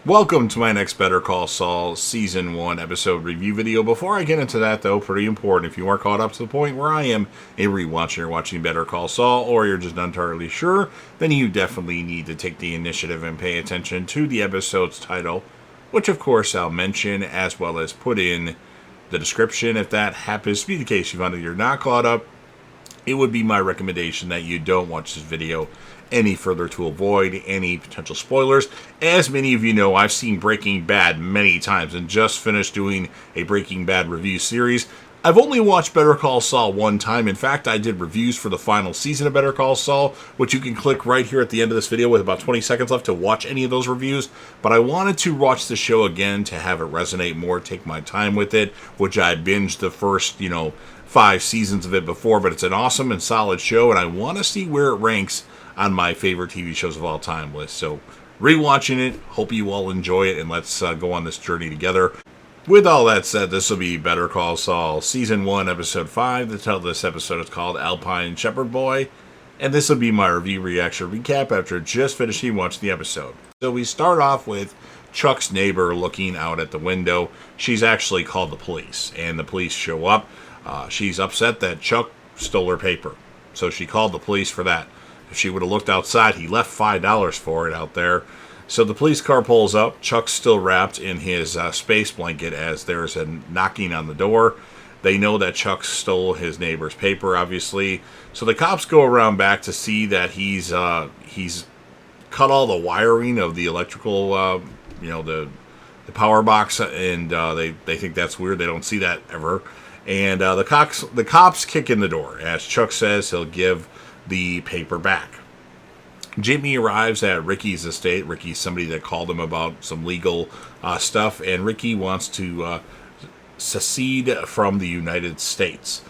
Welcome to my next Better Call Saul Season 1 episode review video. Before I get into that, though, pretty important, if you are caught up to the point where I am a rewatcher or watching Better Call Saul, or you're just not entirely sure, then you definitely need to take the initiative and pay attention to the episode's title, which of course I'll mention, as well as put in the description. If that happens to be the case, you find that you're not caught up, it would be my recommendation that you don't watch this video any further to avoid any potential spoilers. As many of you know, I've seen Breaking Bad many times and just finished doing a Breaking Bad review series. I've only watched Better Call Saul one time. In fact, I did reviews for the final season of Better Call Saul, which you can click right here at the end of this video with about 20 seconds left to watch any of those reviews. But I wanted to watch the show again to have it resonate more, take my time with it, which I binged the first, 5 seasons of it before. But it's an awesome and solid show, and I want to see where it ranks on my favorite TV shows of all time list. So, rewatching it, hope you all enjoy it, and let's go on this journey together. With all that said, this will be Better Call Saul, Season 1, Episode 5. The title of this episode is called Alpine Shepherd Boy, and this will be my review, reaction, recap after just finishing watching the episode. So we start off with Chuck's neighbor looking out at the window. She's actually called the police, and the police show up. She's upset that Chuck stole her paper, so she called the police for that. If she would have looked outside, he left $5 for it out there. So the police car pulls up. Chuck's still wrapped in his space blanket as there's a knocking on the door. They know that Chuck stole his neighbor's paper, obviously. So the cops go around back to see that he's cut all the wiring of the electrical, the power box, and they think that's weird. They don't see that ever. And the cops kick in the door. As Chuck says, he'll give the paper back. Jimmy arrives at Ricky's estate. Ricky's somebody that called him about some legal stuff, and Ricky wants to secede from the United States.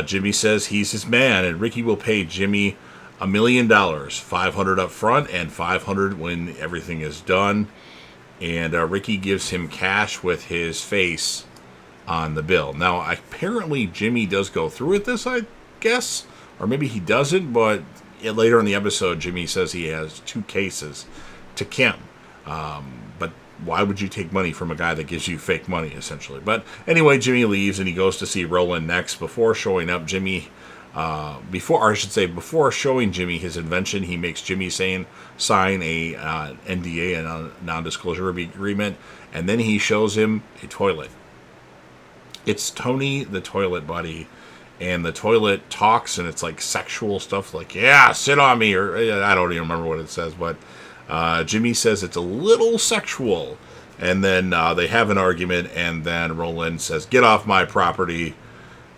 Jimmy says he's his man, and Ricky will pay Jimmy $1 million, $500 up front and $500 when everything is done. And Ricky gives him cash with his face on the bill. Now, apparently Jimmy does go through with this, I guess. Or maybe he doesn't, but later in the episode, Jimmy says he has 2 cases to Kim. But why would you take money from a guy that gives you fake money, essentially? But anyway, Jimmy leaves and he goes to see Roland next. Before showing up, before showing Jimmy his invention, he makes Jimmy sign a NDA, a non-disclosure agreement, and then he shows him a toilet. It's Tony the Toilet Buddy. And the toilet talks, and it's like sexual stuff, like, yeah, sit on me, or I don't even remember what it says, but Jimmy says it's a little sexual. And then they have an argument, and then Roland says, get off my property.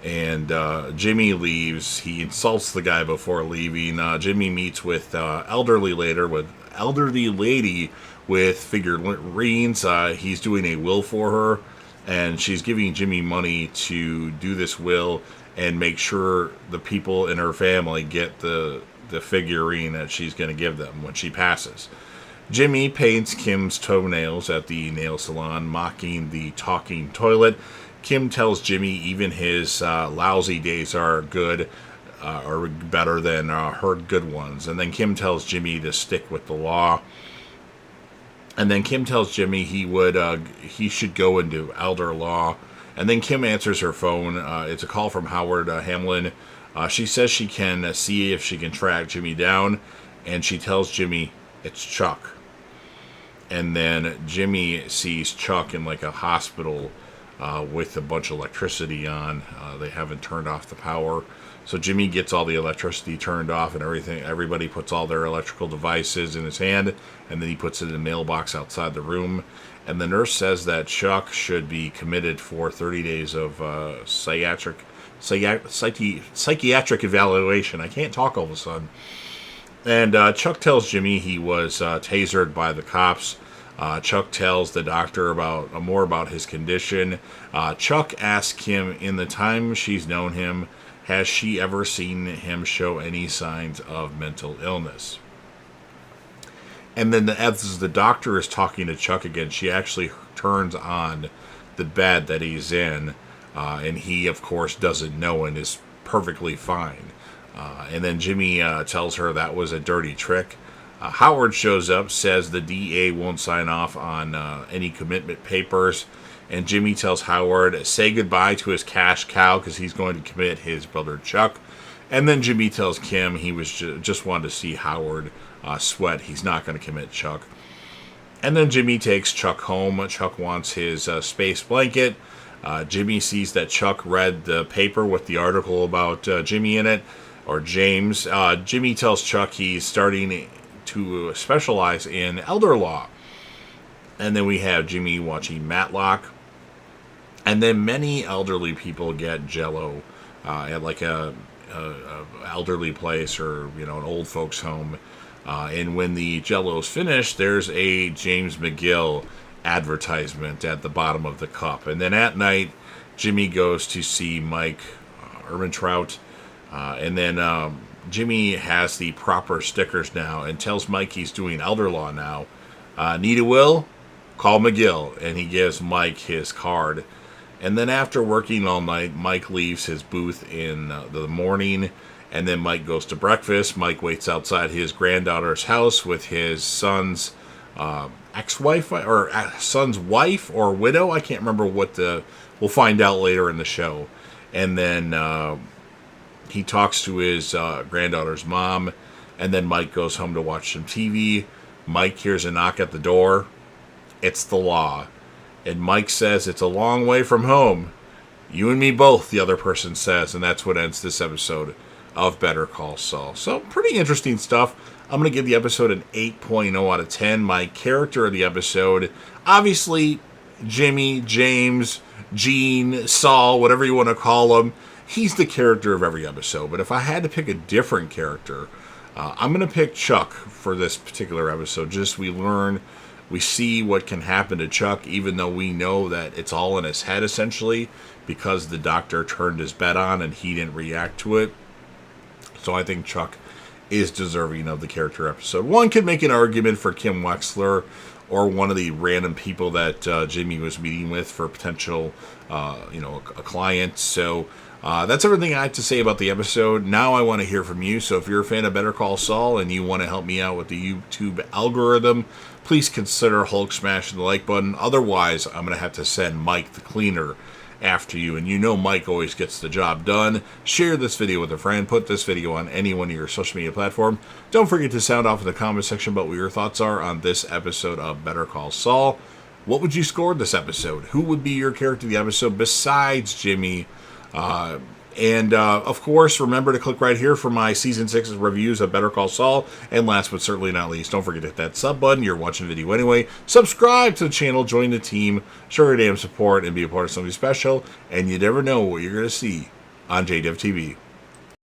And Jimmy leaves. He insults the guy before leaving. Jimmy meets with elderly lady with figurines. He's doing a will for her, and she's giving Jimmy money to do this will and make sure the people in her family get the figurine that she's going to give them when she passes. Jimmy paints Kim's toenails at the nail salon, mocking the talking toilet. Kim tells Jimmy even his lousy days are good, or better than her good ones. And then Kim tells Jimmy to stick with the law. And then Kim tells Jimmy he should go into elder law. And then Kim answers her phone. It's a call from Howard Hamlin. She says she can see if she can track Jimmy down, and she tells Jimmy it's Chuck. And then Jimmy sees Chuck in like a hospital with a bunch of electricity on. They haven't turned off the power. So Jimmy gets all the electricity turned off and everything. Everybody puts all their electrical devices in his hand, and then he puts it in a mailbox outside the room. And the nurse says that Chuck should be committed for 30 days of psychiatric evaluation. I can't talk all of a sudden. And Chuck tells Jimmy he was tasered by the cops. Chuck tells the doctor more about his condition. Chuck asks him, in the time she's known him, has she ever seen him show any signs of mental illness? And then as the doctor is talking to Chuck again, she actually turns on the bed that he's in, and he, of course, doesn't know and is perfectly fine. And then Jimmy tells her that was a dirty trick. Howard shows up, says the DA won't sign off on any commitment papers, and Jimmy tells Howard say goodbye to his cash cow because he's going to commit his brother Chuck. And then Jimmy tells Kim he was just wanted to see Howard sweat. He's not going to commit Chuck. And then Jimmy takes Chuck home. Chuck wants his space blanket. Jimmy sees that Chuck read the paper with the article about Jimmy in it, or James. Jimmy tells Chuck he's starting to specialize in elder law. And then we have Jimmy watching Matlock. And then many elderly people get Jell-O at like a elderly place, or an old folks home. And when the Jell-O's finished, there's a James McGill advertisement at the bottom of the cup. And then at night, Jimmy goes to see Mike Ehrmantraut. And then Jimmy has the proper stickers now and tells Mike he's doing elder law now. Need a will? Call McGill. And he gives Mike his card. And then after working all night, Mike leaves his booth in the morning. And then Mike goes to breakfast. Mike waits outside his granddaughter's house with his son's ex-wife, or son's wife or widow. I can't remember we'll find out later in the show. And then he talks to his granddaughter's mom, and then Mike goes home to watch some TV. Mike hears a knock at the door. It's the law. And Mike says, it's a long way from home. You and me both, the other person says, and that's what ends this episode of Better Call Saul. So, pretty interesting stuff. I'm going to give the episode an 8.0 out of 10. My character of the episode, obviously, Jimmy, James, Gene, Saul, whatever you want to call him, he's the character of every episode. But if I had to pick a different character, I'm going to pick Chuck for this particular episode. We see what can happen to Chuck, even though we know that it's all in his head, essentially, because the doctor turned his bet on and he didn't react to it. So I think Chuck is deserving of the character episode. One could make an argument for Kim Wexler, or one of the random people that Jimmy was meeting with for potential, a client. So that's everything I have to say about the episode. Now I want to hear from you. So if you're a fan of Better Call Saul and you want to help me out with the YouTube algorithm, please consider Hulk smashing the like button. Otherwise, I'm going to have to send Mike the cleaner after you. And Mike always gets the job done. Share this video with a friend. Put this video on any one of your social media platforms. Don't forget to sound off in the comment section about what your thoughts are on this episode of Better Call Saul. What would you score this episode? Who would be your character of the episode besides Jimmy? Of course, remember to click right here for my Season 6 reviews of Better Call Saul. And last but certainly not least, don't forget to hit that sub button. You're watching the video anyway. Subscribe to the channel, join the team, show your damn support, and be a part of something special. And you never know what you're going to see on JDevTV.